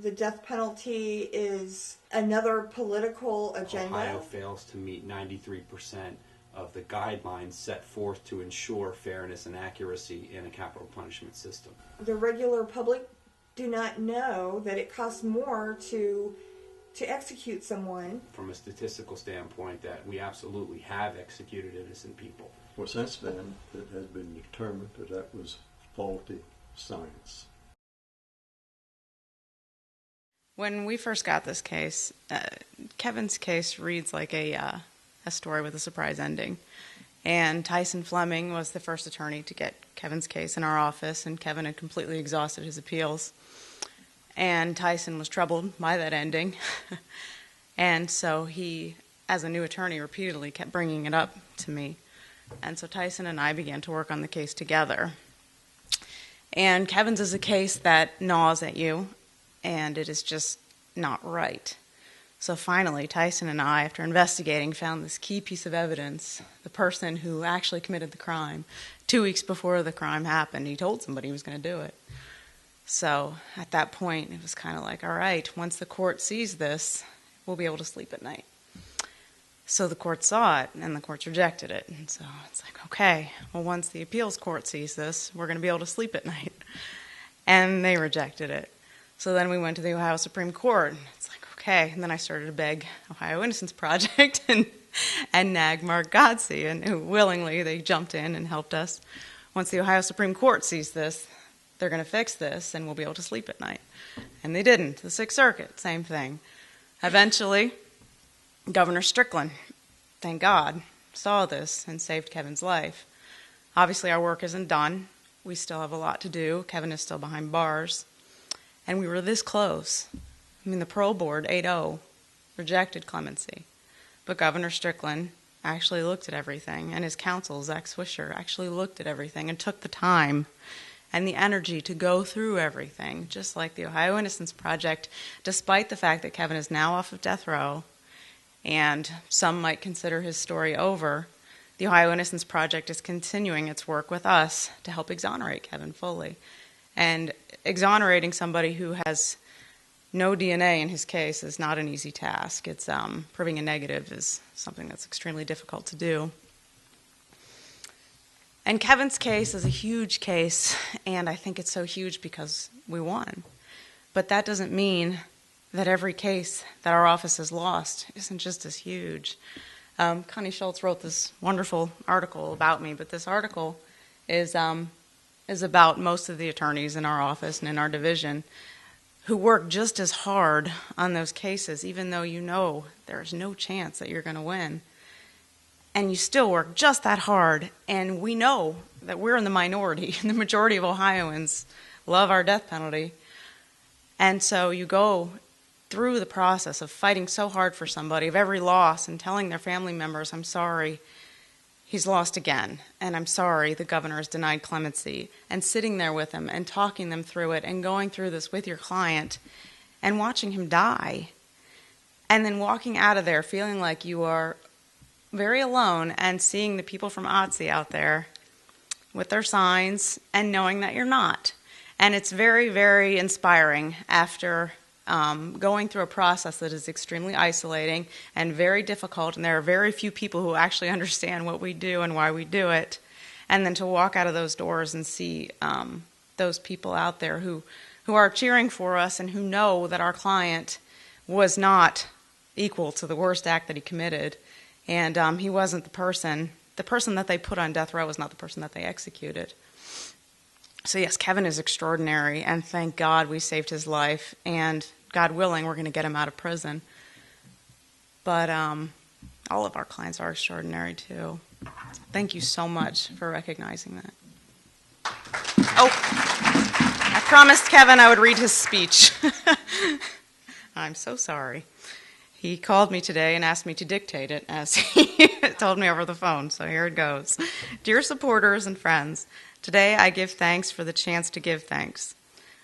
the death penalty is another political agenda. Ohio fails to meet 93% of the guidelines set forth to ensure fairness and accuracy in a capital punishment system. The regular public do not know that it costs more to execute someone. From a statistical standpoint, that we absolutely have executed innocent people. Well, since then, it has been determined that that was faulty science. When we first got this case, Kevin's case reads like a story with a surprise ending. And Tyson Fleming was the first attorney to get Kevin's case in our office, and Kevin had completely exhausted his appeals. And Tyson was troubled by that ending. And so he, as a new attorney, repeatedly kept bringing it up to me. And so Tyson and I began to work on the case together. And Kevin's is a case that gnaws at you, and it is just not right. So finally, Tyson and I, after investigating, found this key piece of evidence. The person who actually committed the crime, 2 weeks before the crime happened, he told somebody he was going to do it. So at that point, it was kind of like, all right, once the court sees this, we'll be able to sleep at night. So the court saw it, and the courts rejected it. And so it's like, okay, well, once the appeals court sees this, we're going to be able to sleep at night. And they rejected it. So then we went to the Ohio Supreme Court. And it's like, okay. And then I started to beg Ohio Innocence Project and nag Mark Godsey, and who willingly they jumped in and helped us. Once the Ohio Supreme Court sees this, they're going to fix this, and we'll be able to sleep at night. And they didn't. The Sixth Circuit, same thing. Eventually, Governor Strickland, thank God, saw this and saved Kevin's life. Obviously, our work isn't done. We still have a lot to do. Kevin is still behind bars. And we were this close. I mean, the parole board, 8-0, rejected clemency. But Governor Strickland actually looked at everything, and his counsel, Zach Swisher, actually looked at everything and took the time and the energy to go through everything, just like the Ohio Innocence Project, despite the fact that Kevin is now off of death row, and some might consider his story over. The Ohio Innocence Project is continuing its work with us to help exonerate Kevin fully. And exonerating somebody who has no DNA in his case is not an easy task. It's proving a negative is something that's extremely difficult to do. And Kevin's case is a huge case, and I think it's so huge because we won. But that doesn't mean that every case that our office has lost isn't just as huge. Connie Schultz wrote this wonderful article about me, but this article is about most of the attorneys in our office and in our division who work just as hard on those cases, even though you know there's no chance that you're going to win. And you still work just that hard, and we know that we're in the minority. The majority of Ohioans love our death penalty. And so you go through the process of fighting so hard for somebody, of every loss, and telling their family members, I'm sorry, he's lost again, and I'm sorry the governor has denied clemency, and sitting there with them and talking them through it and going through this with your client and watching him die, and then walking out of there feeling like you are very alone and seeing the people from OTSI out there with their signs and knowing that you're not. And it's very, very inspiring after going through a process that is extremely isolating and very difficult, and there are very few people who actually understand what we do and why we do it, and then to walk out of those doors and see those people out there who are cheering for us and who know that our client was not equal to the worst act that he committed, and he wasn't the person that they put on death row was not the person that they executed. So yes, Kevin is extraordinary, and thank God we saved his life, and God willing, we're going to get him out of prison. But all of our clients are extraordinary too. Thank you so much for recognizing that. Oh, I promised Kevin I would read his speech. I'm so sorry. He called me today and asked me to dictate it as he told me over the phone, so here it goes. Dear supporters and friends, today I give thanks for the chance to give thanks.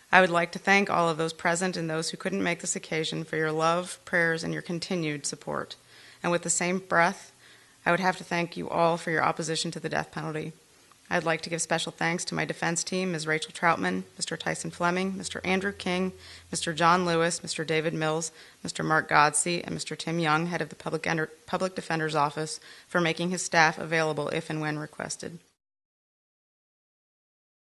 I would like to thank all of those present and those who couldn't make this occasion for your love, prayers, and your continued support. And with the same breath, I would have to thank you all for your opposition to the death penalty. I'd like to give special thanks to my defense team, Ms. Rachel Troutman, Mr. Tyson Fleming, Mr. Andrew King, Mr. John Lewis, Mr. David Mills, Mr. Mark Godsey, and Mr. Tim Young, head of the Public Defender's Office, for making his staff available if and when requested.